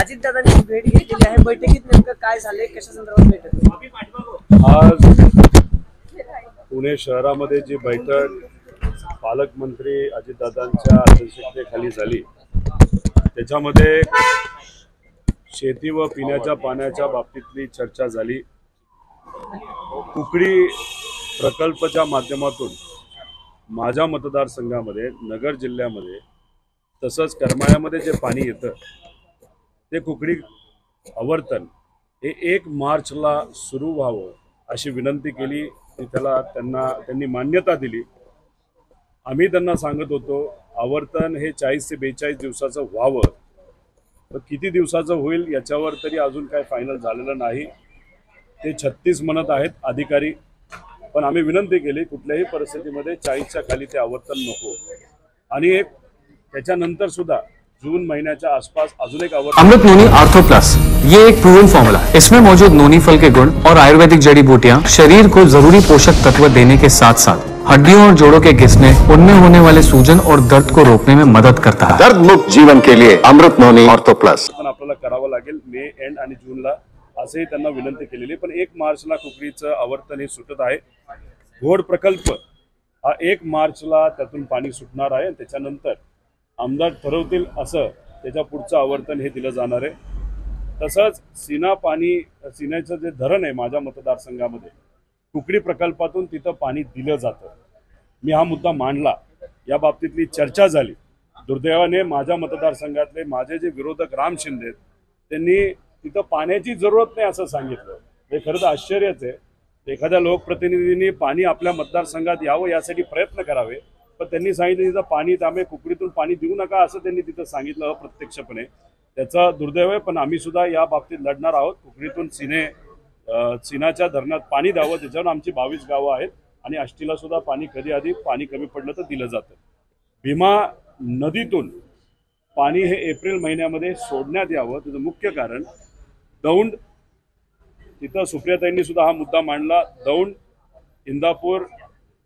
अजितदादांची भेट घेतलेली आहे, बैठकीत नेमकं काय झालंय, कशा संदर्भात बैठक? आज पुणे शहरामध्ये जी बैठक पालकमंत्री अजितदादांच्या अध्यक्षतेखाली झाली त्याच्यामध्ये शेती व पिण्याच्या पाण्याच्या बाबतीतली चर्चा झाली। कुकडी प्रकल्पाच्या माध्यमातून माझ्या मतदारसंघामध्ये नगर जिल्ह्यामध्ये तसंच करमाळ्यामध्ये जे पाणी येतं ते कुकडी आवर्तन हे 1 मार्चला सुरू व्हावं अशी विनंती केली। त्यांनी मान्यता दिली। आम्ही त्यांना सांगत होतो आवर्तन हे 40 ते 42 दिवसाचं व्हावं, तर किती दिवसाचं होईल याच्यावर तरी अजून काय फायनल झालेलं नाही। ते 36 म्हणत आहेत अधिकारी, पण आम्ही विनंती केली कुठल्याही परिस्थितीमध्ये 40च्या खाली ते आवर्तन नको। आणि एक त्याच्यानंतर सुद्धा जून महीने आसपास अजून एक अमृत नोनी आर्थो प्लस, ये एक प्रूवन फॉर्मूला है। इसमें मौजूद नोनी फल के गुण और आयुर्वेदिक जड़ी बूटियां शरीर को जरूरी पोषक तत्व देने के साथ साथ हड्डियों और जोड़ों के घिसने, उनमें होने वाले सूजन और दर्द को रोकने में मदद करता है। दर्द मुक्त जीवन के लिए अमृत नोनी आर्थो प्लस आपल्याला करावं लागेल। मे एंड आणि जूनला असेही त्यांना विनंती केलेली, पण 1 मार्चला कुकडीचं आवर्तन हे सुटत आहे। घोड प्रकल्प हा 1 मार्चला त्यातून पाणी सुटणार आहे। त्याच्यानंतर आमदार ठरवतील असं त्याच्या पुढचं आवर्तन हे दिलं जाणार आहे। तसंच सिन्याचं जे धरण आहे माझ्या मतदारसंघामध्ये कुकडी प्रकल्पातून तिथं पाणी दिलं जातं। मी हा मुद्दा मांडला, या बाबतीतली चर्चा झाली। दुर्दैवाने माझ्या मतदारसंघातले माझे जे विरोधक राम शिंदे त्यांनी तिथं पाण्याची जरूरत नाही असं सांगितलं। हे खरं तर आश्चर्यच आहे। एखाद्या लोकप्रतिनिधींनी पाणी आपल्या मतदारसंघात यावं यासाठी प्रयत्न करावे, पण त्यांनी सांगितलं तिथं पाणी त्यामुळे कुकडीतून पाणी देऊ नका असं त्यांनी तिथं सांगितलं अप्रत्यक्षपणे। त्याचा दुर्दैव आहे, पण आम्ही सुद्धा या बाबतीत लढणार आहोत। कुकडीतून सिन्याच्या धरणात पाणी द्यावं, त्याच्यावर आमची 22 गावं आहेत आणि आष्टीला सुद्धा पाणी कधी आधी पाणी कमी पडलं तर दिलं जातं। भीमा नदीतून पाणी हे एप्रिल महिन्यामध्ये सोडण्यात यावं, त्याचं मुख्य कारण दौंड, तिथं सुप्रियाताईंनी सुद्धा हा मुद्दा मांडला। दौंड, इंदापूर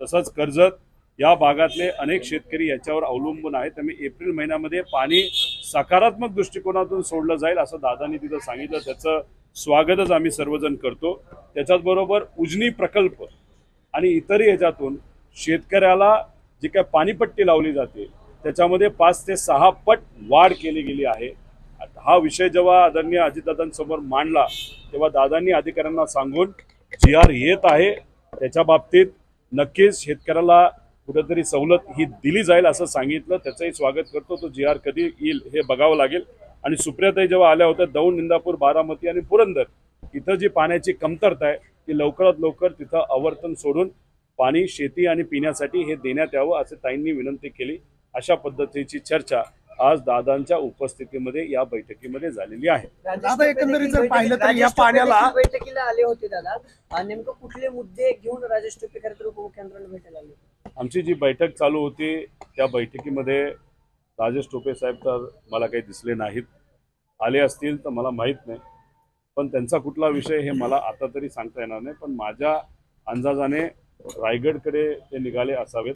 तसंच कर्जत या भागातले अनेक शेतकरी याच्यावर अवलंबून आहेत। त्यामुळे एप्रिल महिन्यामध्ये पाणी सकारात्मक दृष्टिकोनातून सोडलं जाईल असं दादांनी तिथं सांगितलं। त्याचं स्वागतच आम्ही सर्वजण करतो। त्याच्याचबरोबर उजनी प्रकल्प आणि इतरही ह्याच्यातून शेतकऱ्याला जी काय पाणीपट्टी लावली जाते त्याच्यामध्ये 5 ते 6 पट वाढ केली गेली आहे। हा विषय जेव्हा आदरणीय अजितदादांसमोर मांडला तेव्हा दादांनी अधिकाऱ्यांना सांगून GR येत आहे, त्याच्या बाबतीत नक्कीच शेतकऱ्याला कुठेतरी सवलत ही दिली जाईल असं सांगितलं। त्याचंही स्वागत करतो। तो GR कधी येईल हे बघावं लागेल। आणि सुप्रियाताई जेव्हा आल्या होत्या दौंड, इंदापूर, बारामती आणि पुरंदर इथं जी पाण्याची कमतरता आहे ती लवकरात लवकर तिथं आवर्तन सोडून पाणी शेती आणि पिण्यासाठी हे देण्यात यावं असे ताईंनी विनंती केली। अशा पद्धतीची चर्चा आज दादांच्या उपस्थितीमध्ये या बैठकीमध्ये झालेली आहे। दादा एकंदरीत जर पाहिलं तर या पाण्याला बैठकीला आले होते दादा, नेमकं कुठले मुद्दे घेऊन राजेश टोपे खरं तर उपमुख्यमंत्र्यांना भेटायला आले? आमची जी बैठक चालू होती त्या बैठकीमध्ये राजेश टोपे साहेब तर मला काही दिसले नाहीत। आले असतील तर मला माहीत नाही, पण त्यांचा कुठला विषय हे मला आता तरी सांगता येणार नाही। पण माझ्या अंदाजाने रायगडकडे ते निघाले असावेत,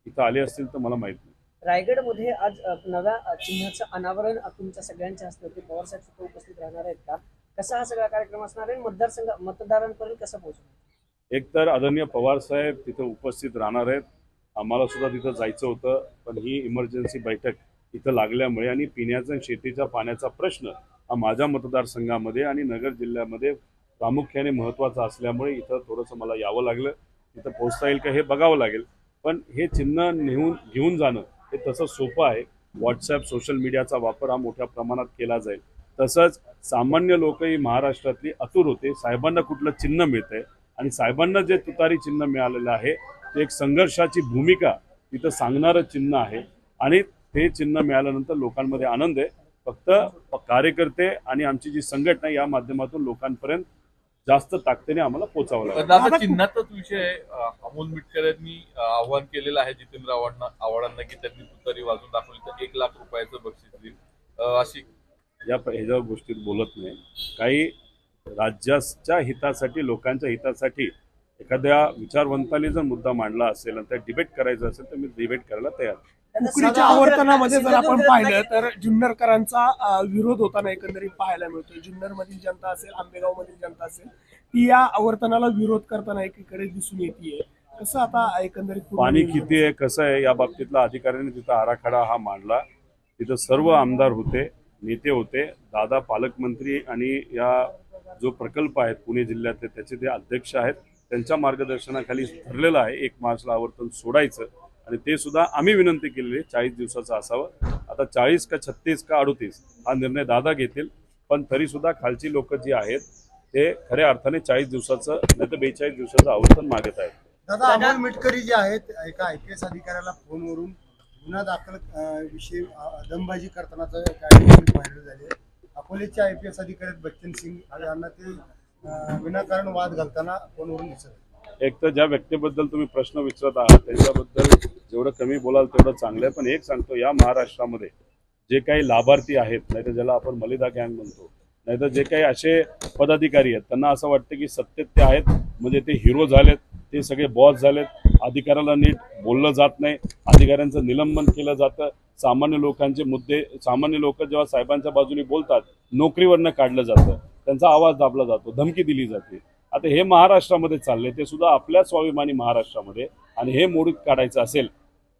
इथं आले असतील तर मला माहीत नाही। रायगडमध्ये आज नव्या चिन्हाचं अनावरण तुमच्या सगळ्यांच्या हस्ते होते, पवार साहेब सुद्धा उपस्थित राहणार आहेत का? कसा हा सगळा कार्यक्रम असणार आहे, मतदारांपर्यंत कसं पोहोचणार? एक तर आदरणीय पवार साहेब तिथे उपस्थित राहणार आहेत, आम्हाला सुद्धा तिथं जायचं होतं, पण ही इमर्जन्सी बैठक इथं लागल्यामुळे आणि पिण्याचा शेतीच्या पाण्याचा प्रश्न हा माझ्या मतदारसंघामध्ये आणि नगर जिल्ह्यामध्ये प्रामुख्याने महत्त्वाचा असल्यामुळे इथं थोडंसं मला यावं लागलं। इथं पोहोचता येईल का हे बघावं लागेल, पण हे चिन्ह घेऊन जाणं हे तसं सोपं आहे। व्हॉट्सॲप, सोशल मीडियाचा वापर हा मोठ्या प्रमाणात केला जाईल। तसंच सामान्य लोकही महाराष्ट्रातली आतुर होते साहेबांना कुठलं चिन्ह मिळतंय, आणि साहेबांना जे तुतारी चिन्ह मिळालेलं आहे ते एक संघर्षाची भूमिका तिथं सांगणारं चिन्ह आहे, आणि ते चिन्ह मिळाल्यानंतर लोकांमध्ये आनंद आहे। फक्त कार्यकर्ते आणि आमची जी संघटना या माध्यमातून लोकांपर्यंत जास्त ताकदीने आम्हाला पोहोचावं लागेल। चिन्हाचाच विषय अमोल मिटकर यांनी आवाहन केलेलं आहे जितेंद्र आव्हाडांना की त्यांनी तुतारी वाजून दाखवली तर 1 लाख रुपयाचं बक्षीस देईल अशी ह्याच्या गोष्टीत बोलत नाही। काही राज्याच्या हितासाठी, लोकांच्या हितासाठी एखाद्या विचारवंताने जर मुद्दा मांडला असेल आणि त्या डिबेट करायचा असेल तर मी डिबेट करायला तयार आहे। कुकडीच्या आवर्तनामध्ये जर आपण पाहिलं तर जुन्नरकरांचा विरोध होताना एकंदरीत पाहायला मिळतोय. जुन्नर मधील जनता असेल, आंबेगाव मधील जनता असेल, ती या आवर्तनाला विरोध करताना एकीकडे दिसून येते. कसं आता एकंदरीत पाणी किती आहे, कसं आहे, या बाबतीतला अधिकाऱ्यांनी तिथं आराखडा हा मांडला. तिथं सर्व आमदार होते, नेते होते, दादा पालकमंत्री आणि या जो प्रकल्प आहेत पुणे जिल्ह्यातले त्याचे ते अध्यक्ष आहेत. त्यांच्या मार्गदर्शनाखाली ठरलेलं आहे 1 मार्चला आवर्तन सोडायचं आणि ते सुद्धा आम्ही विनंती केलेली 40 दिवसाचं असावं. आता 40 का 36 का 38 हा निर्णय दादा घेतील, पण तरी सुद्धा खालची लोक जी आहेत ते खऱ्या अर्थाने 40 दिवसाचं नाही तर 42 दिवसाचं आवर्तन मागत आहेत. दादा अमोल मिटकरी जे आहेत एका IPS अधिकाऱ्याला फोनवरून गुन्हा दाखल विषयी दमबाजी करतानाचं व्हायरल झाले. अकोलेच्या IPS अधिकारी बच्चन सिंग यांना ते विनाकारण वाद घालताना फोनवरून दिसत. एक तर ज्या व्यक्तीबद्दल तुम्ही प्रश्न विचारत आहात त्याच्याबद्दल जेवढं कमी बोलाल तेवढं चांगलं आहे. पण एक सांगतो, या महाराष्ट्रामध्ये जे काही लाभार्थी आहेत, नाही तर ज्याला आपण मलिदा गँग म्हणतो, नाही तर जे काही असे पदाधिकारी आहेत त्यांना असं वाटतं की सत्तेत ते आहेत म्हणजे ते हिरो झालेत, ते सगळे बॉस झालेत, अधिकाऱ्याला नीट बोललं जात नाही, अधिकाऱ्यांचं निलंबन केलं जातं, सामान्य लोकांचे मुद्दे, सामान्य लोक जेव्हा साहेबांच्या बाजूने बोलतात नोकरीवरनं काढलं जातं, त्यांचा आवाज दाबला जातो, धमकी दिली जाते. आता हे महाराष्ट्रामध्ये चालले, ते सुद्धा आपल्या स्वाभिमानी महाराष्ट्रामध्ये, आणि हे मोडीत काढायचं असेल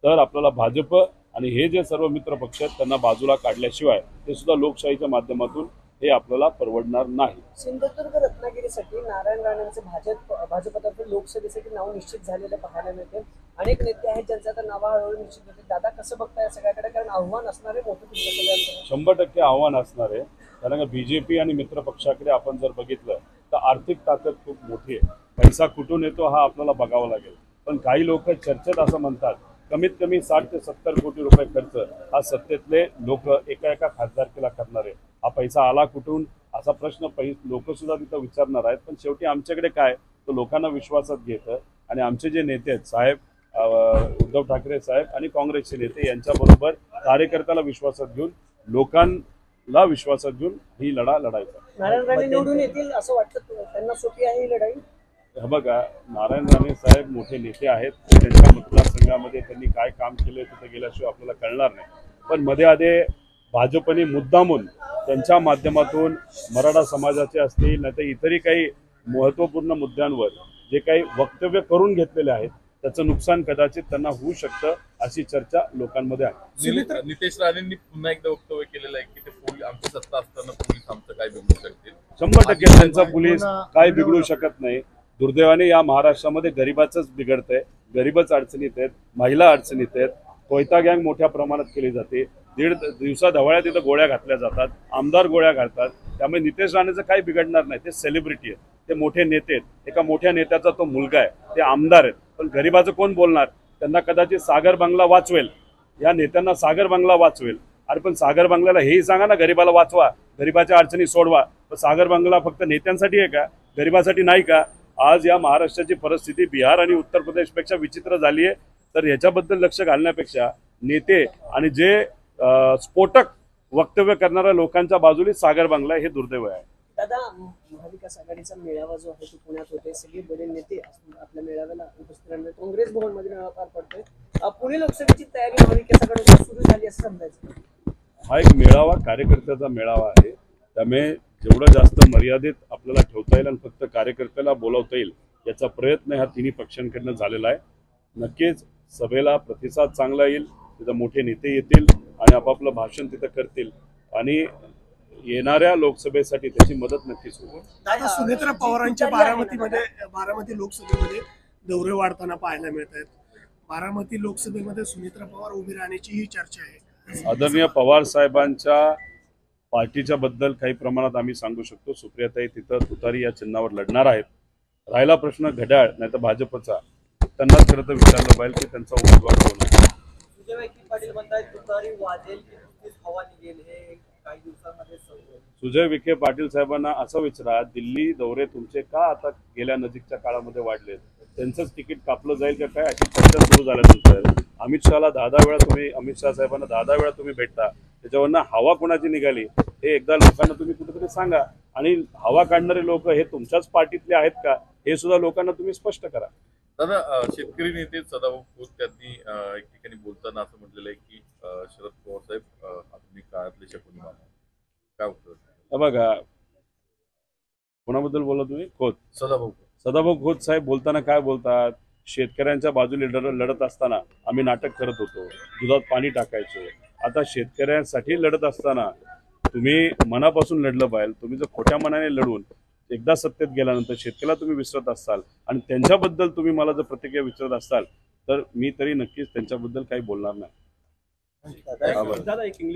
तर आपल्याला भाजप आणि हे जे सर्व मित्र पक्ष आहेत त्यांना बाजूला काढल्याशिवाय ते सुद्धा लोकशाहीच्या माध्यमातून हे आपल्याला परवडणार नाही. सिंधुदुर्ग रत्नागिरीसाठी नारायण राणेंचे भाजपतर्फे लोकसभेसाठी नाव निश्चित झालेलं पाहायला मिळते. अनेक नेते आहेत ज्यांचं आता नाव हळूहळू निश्चित होते. दादा कसं बघताय सगळ्याकडे, कारण आव्हान असणारे मोठं तुमच्या सगळ्यांचं 100% आव्हान असणार आहे. कारण का BJP आणि मित्र पक्षाकडे आपण जर बघितलं तर आर्थिक ताकद खूप मोठी आहे. पैसा कुठून येतो हा आपल्याला बघावा लागेल. पण काही लोक चर्चेत असं म्हणतात कमीत कमी 60 ते 70 कोटी रुपये खर्च हा सत्तेतले लोक एका खासदारकीला करणार आहे. हा पैसा आला कुठून असा प्रश्न लोक सुद्धा तिथं विचारणार आहेत. पण शेवटी आमच्याकडे काय, तो लोकांना विश्वासात घेतं आणि आमचे जे नेते आहेत साहेब, उद्धव ठाकरे साहेब आणि काँग्रेसचे नेते यांच्याबरोबर कार्यकर्त्याला विश्वासात घेऊन, लोकांना विश्वासात घेऊन ही लढायचा. नारायण राणे निवडून येतील असं वाटतं, त्यांना सोपी आहे ही लढाई? बघा, नारायण राणे साहेब मोठे नेते आहेत, त्यांच्या मतदारसंघामध्ये त्यांनी काय काम केलं तिथे गेल्याशिवाय आपल्याला कळणार नाही. पण मध्ये आधी भाजपने मुद्दामून त्यांच्या माध्यमातून मराठा समाजाचे असतील नाही तर इतरही काही महत्त्वपूर्ण मुद्द्यांवर जे काही वक्तव्य करून घेतलेले आहेत त्याचं नुकसान कदाचित त्यांना होऊ शकतं अशी चर्चा लोकांमध्ये आहे. नितेश राणेंनी पुन्हा एकदा वक्तव्य केलेलं आहे की ते पोलीस, आमची सत्ता असताना पोलीस आमचं काय बिघडू शकतील. 100% त्यांचा पोलीस काय बिघडू शकत नाही. दुर्दैवाने या महाराष्ट्रामध्ये गरीबाचंच बिघडतंय, गरीबच अडचणीत आहेत, महिला अडचणीत आहेत, कोयता गँग मोठ्या प्रमाणात केली जाते, 1.5 दिवसा ढवळ्या तिथं गोळ्या घातल्या जातात, आमदार गोळ्या घालतात. त्यामुळे नितेश राणेचं काही बिघडणार नाही. ते सेलिब्रिटी आहेत, ते मोठे नेते आहेत, एका मोठ्या नेत्याचा तो मुलगा आहे, ते आमदार आहेत. पण गरीबाचं कोण बोलणार? त्यांना कदाचित सागर बंगला वाचवेल, या नेत्यांना सागर बंगला वाचवेल. अरे पण सागर बंगल्याला हेही सांगा ना, गरीबाला वाचवा, गरीबाच्या अडचणी सोडवा. पण सागर बंगला फक्त नेत्यांसाठी आहे का, गरीबासाठी नाही का? आज या महाराष्ट्राची परिस्थिती बिहार आणि उत्तर प्रदेशपेक्षा विचित्र झाली आहे. तर याच्याबद्दल लक्ष घालण्यापेक्षा नेते आणि जे स्फोटक वक्तव्य करणाऱ्या लोकांच्या बाजूने सागर बंगला हे दुर्दैव आहे. दादा, महाविकास आघाडीचा मेळावा जो आहे तो पुण्यात होते, सगळे बडे नेते आपल्या मेळाव्याला उपस्थित राहिले. काँग्रेस भवन मध्ये मेळावा पार पडतोय. पुणे लोकसभेची तयारी महाविकास आघाडीची सुरू झाली असं समजायचं. हा एक मेळावा कार्यकर्त्याचा मेळावा आहे, त्यामुळे जेवढं जास्त मर्यादित आपल्याला ठेवता येईल आणि फक्त कार्यकर्त्याला बोलावता येईल याचा प्रयत्न ह्या तिन्ही पक्षांकडनं झालेला आहे. नक्कीच सभेला प्रतिसाद चांगला येईल, तिथं मोठे नेते येतील आणि आपापलं भाषण तिथं करतील आणि येणाऱ्या लोकसभेसाठी त्याची मदत नक्कीच होईल. दादा, सुनेत्रा पवारांच्या बारामती लोकसभेमध्ये दौरे वाढताना पाहायला मिळत आहेत. बारामती लोकसभेमध्ये सुनेत्रा पवार उभी राहण्याची ही चर्चा आहे. आदरणीय पवार साहेबांच्या पार्टीच्या बद्दल काही प्रमाणात आम्ही सांगू शकतो. सुप्रियाताई तिथं तुतारी या चिन्हावर लढणार आहेत. राहिला प्रश्न घड्याळ नाही तर भाजपचा, त्यांनाच खरं तर विचारलं पाहिजे की त्यांचा उमेदवार कोण आहे. सुजय विखे पाटील म्हणतात तुतारी वाजेल की हवा निघेल, हे काही दिवसांमध्ये सुजय विखे पाटील साहेबांना असं विचारा, दिल्ली दौरे तुमचे का आता गेल्या नजीकच्या काळामध्ये वाढलेत? त्यांचंच तिकीट कापलं जाईल का काय अशी चर्चा सुरू झाल्यानंतर अमित शहाला 10 वेळा तुम्ही, अमित शहा साहेबांना 10 वेळा तुम्ही भेटता, त्याच्यावरनं हवा कोणाची निघाली हे एकदा लोकांना तुम्ही कुठेतरी सांगा. आणि हवा काढणारे लोक हे तुमच्याच पार्टीतले आहेत का हे सुद्धा लोकांना तुम्ही स्पष्ट करा. दादा शेतकरी नेते सदाभाऊ खोत त्यांनी एक ठिकाणी बोलताना असं म्हटलेलं आहे की शरद पवार साहेब आधुनिक काळातले शकुनी मामा. काय उत्तर? बघा, कोणाबद्दल बोला तुम्ही? खोत. सदाभाऊ खोत. सदाभाऊ खोत साहेब बोलताना काय बोलतात? शेतकऱ्यांच्या बाजूने लढत असताना आम्ही नाटक करत होतो, दुधात पाणी टाकायचो. आता शेतकऱ्यांसाठी लढत असताना तुम्ही मनापासून लढलं पाहिजे. तुम्ही जर खोट्या मनाने लढून एकदा सत्तेत गेल्यानंतर शेतकऱ्याला तुम्ही विसरत असाल आणि त्यांच्याबद्दल तुम्ही मला जर प्रतिक्रिया विचारत असाल तर मी तरी नक्कीच त्यांच्याबद्दल काही बोलणार नाही. दादा एक